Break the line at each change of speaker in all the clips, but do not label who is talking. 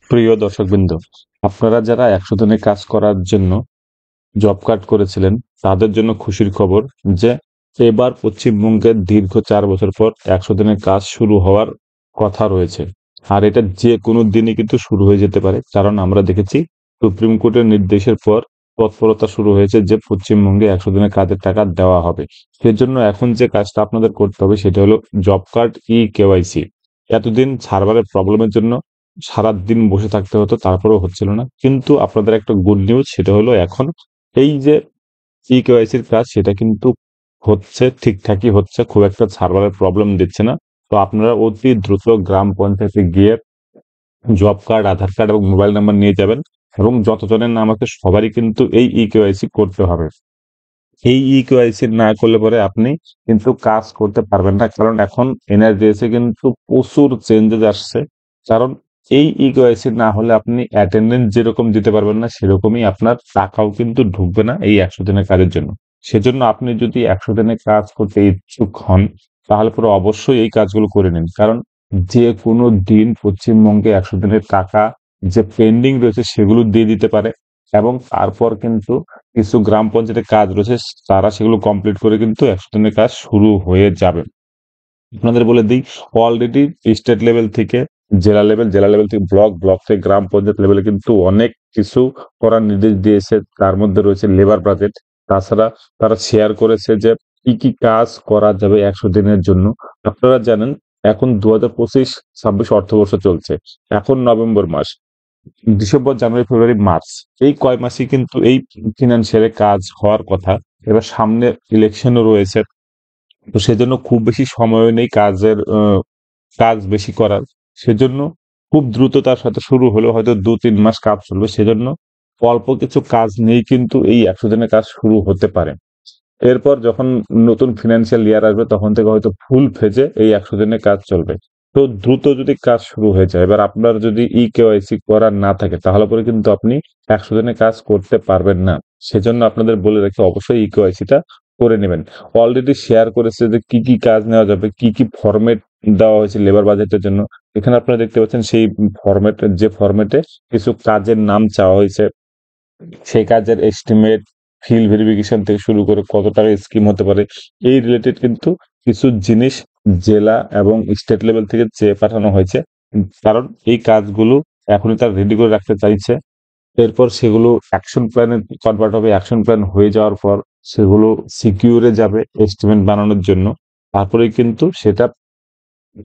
প্রিয় দর্শকবৃন্দ, আপনারা যারা ১০০ দিনে কাজ করার জন্য জব কার্ড করেছিলেন, তাদের জন্য খুশির খবর যে এবার পশ্চিমবঙ্গে দীর্ঘ ৪ বছর পর ১০০ দিনের কাজ শুরু হওয়ার কথা রয়েছে। আর এটা যেকোনো দিনই কিন্তু শুরু হয়ে যেতে পারে। কারণ আমরা দেখেছি সুপ্রিম কোর্টের নির্দেশের পর তৎপরতা শুরু হয়েছে যে পশ্চিমবঙ্গে ১০০ দিনের কাজের টাকা দেওয়া হবে। সেজন্য এখন যে কাজটা আপনাদের করতে হবে সেটা হলো জব কার্ড ই-কেওয়াইসি। এতদিন সার্ভারের প্রবলেমের জন্য সারাদিন বসে থাকতে হতো, তারপরেও হচ্ছিল না। কিন্তু আপনাদের একটা গুড নিউজ, সেটা হলো এখন এই যে ই-কেওয়াইসির কাজ সেটা কিন্তু হচ্ছে, ঠিকঠাকই হচ্ছে, খুব একটা সার্ভারের প্রবলেম দিচ্ছে না। তো আপনারা অতি দ্রুত গ্রাম পঞ্চায়েতে গিয়ে জব কার্ড, আধার কার্ড এবং মোবাইল নাম্বার নিয়ে যাবেন, এবং যতজনের নাম আছে সবারই কিন্তু এই ই-কেওয়াইসি করতে হবে। এই ই-কেওয়াইসি না করলে পরে আপনি কিন্তু কাজ করতে পারবেন না, কারণ এখন এনআরডিএস এ কিন্তু প্রচুর চেঞ্জেস আসছে। কারণ এই ই-কেওয়াইসি না হলে আপনি অ্যাটেন্ডেন্স যেরকম দিতে পারবেন না, সেরকমই আপনার টাকাও কিন্তু ঢুকবে না এই ১০০ দিনের কাজের জন্য। সেজন্য আপনি যদি ১০০ দিনের কাজ করতে ইচ্ছুক হন, তাহলে পরে অবশ্যই এই কাজগুলো করে নিন। কারণ যে কোনো দিন পশ্চিমবঙ্গে ১০০ দিনের টাকা যে পেন্ডিং রয়েছে সেগুলো দিয়ে দিতে পারে, এবং তারপর কিন্তু কিছু গ্রাম পঞ্চায়েতের কাজ রয়েছে, তারা সেগুলো কমপ্লিট করে কিন্তু ১০০ দিনের কাজ শুরু হয়ে যাবে। আপনাদের বলে দিই, অলরেডি স্টেট লেভেল থেকে জেলা লেভেল, জেলা লেভেল থেকে ব্লক, ব্লক থেকে গ্রাম পঞ্চায়েত লেভেলে কিন্তু অনেক কিছু করার নির্দেশ দিয়েছে। তার মধ্যে রয়েছে লেবার বাজেট। তাছাড়া তারা শেয়ার করেছে যে কি কি কাজ করা যাবে ১০০ দিনের জন্য। আপনারা জানেন এখন ২০২৫-২৬ অর্থবর্ষ চলছে। এখন নভেম্বর মাস, ডিসেম্বর, জানুয়ারি, ফেব্রুয়ারি, মার্চ, এই কয় মাসই কিন্তু এই ফিনান্সিয়ালে কাজ হওয়ার কথা। এবার সামনে ইলেকশনও রয়েছে। তো সেজন্য খুব বেশি সময়ও নেই কাজের, কাজ বেশি করার। সেজন্য খুব দ্রুততার সাথে শুরু হলেও হয়তো ২-৩ মাস কাজ চলবে। সেজন্য অল্প কিছু কাজ নিয়েই কিন্তু এই ১০০ দিনের কাজ শুরু হতে পারে। এরপর যখন নতুন ফিনান্সিয়াল ইয়ার আসবে, তখন থেকে হয়তো ফুল ফেজে এই ১০০ দিনের কাজ চলবে। তো দ্রুত যদি কাজ শুরু হয়ে যায়, এবার আপনার যদি ই-কেওয়াইসি করার না থাকে, তাহলে পরে কিন্তু আপনি ১০০ দিনের কাজ করতে পারবেন না। সেজন্য আপনাদের বলে রাখি, অবশ্যই ই-কেওয়াইসিটা করে নেবেন। অলরেডি শেয়ার করেছে যে কি কি কাজ নেওয়া যাবে, কি কি ফরমেট দেওয়া হয়েছে লেবার বাজেটের জন্য। এখানে আপনারা দেখতে পাচ্ছেন সেই ফরমেটের, যে ফরমেটে কিছু কাজের নাম চাওয়া হয়েছে, সেই কাজের এস্টিমেট, ফিল্ড ভেরিফিকেশন থেকে শুরু করে কত টাকা স্কিম হতে পারে, এই রিলেটেড কিন্তু কিছু জিনিস জেলা এবং স্টেট লেভেল থেকে চেয়ে পাঠানো হয়েছে। কারণ এই কাজগুলো এখনই তারা রেডি করে রাখতে চাইছে। এরপর সেগুলো অ্যাকশন প্ল্যানে কনভার্ট হবে। অ্যাকশন প্ল্যান হয়ে যাওয়ার পর সেগুলো সিকিউরে যাবে এস্টিমেট বানানোর জন্য। তারপরেই কিন্তু সেটা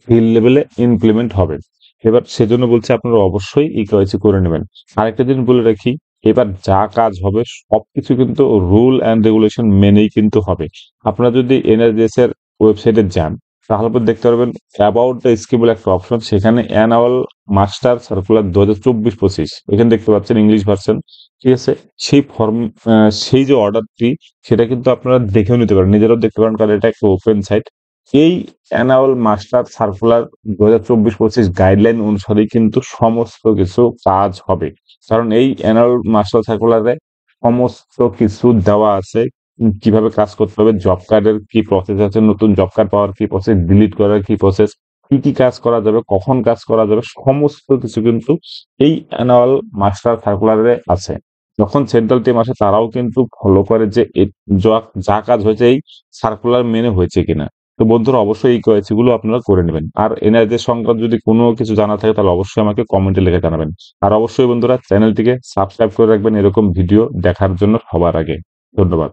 ফিল্ড লেভেলে ইমপ্লিমেন্ট হবে। এবার সেজন্য বলছি আপনারা অবশ্যই ই-কেওয়াইসি করে নেবেন। আরেকটা জিনিস বলে রাখি, এবার যা কাজ হবে সবকিছু কিন্তু রুল অ্যান্ড রেগুলেশন মেনেই কিন্তু হবে। আপনারা যদি এনআরজিএস এর ওয়েবসাইটে যান, তাহলে পরে দেখতে পারবেন অ্যাবাউট দ্য স্কিম বলে একটা অপশন, সেখানে অ্যানুয়াল মাস্টার সার্কুলার ২০২৪-২৫ এখানে দেখতে পাচ্ছেন ইংলিশ ভার্সন। ঠিক আছে? সেই ফর্ম, সেই যে অর্ডারটি, সেটা কিন্তু আপনারা দেখেও নিতে পারেন, নিজেরাও দেখতে পারেন, কারণ এটা একটা ওপেন সাইট। এই অ্যানুয়াল মাস্টার সার্কুলার ২০২৪-২৫ গাইডলাইন অনুসারেই কিন্তু সমস্ত কিছু কাজ হবে। কারণ এই অ্যানুয়াল মাস্টার সার্কুলারে সমস্ত কিছু দেওয়া আছে। কিভাবে কাজ করতে হবে, জব কার্ডের কি প্রসেস আছে, নতুন জব কার্ড পাওয়ার কি প্রসেস, ডিলিট করার কি প্রসেস, কি কি কাজ করা যাবে, কখন কাজ করা যাবে, সমস্ত কিছু কিন্তু এই অ্যানুয়াল মাস্টার সার্কুলারে আছে। যখন সেন্ট্রাল টিম আসে, তারাও কিন্তু ফলো করে যে যা যা কাজ হয়েছে এই সার্কুলার মেনে হয়েছে কিনা। তো বন্ধুরা, অবশ্যই এই কেওয়াইসি গুলো আপনারা করে নেবেন। আর এনআরএস সংক্রান্ত যদি কোনো কিছু জানা থাকে, তাহলে অবশ্যই আমাকে কমেন্টে লিখে জানাবেন। আর অবশ্যই বন্ধুরা, চ্যানেলটিকে সাবস্ক্রাইব করে রাখবেন এরকম ভিডিও দেখার জন্য সবার আগে। ধন্যবাদ।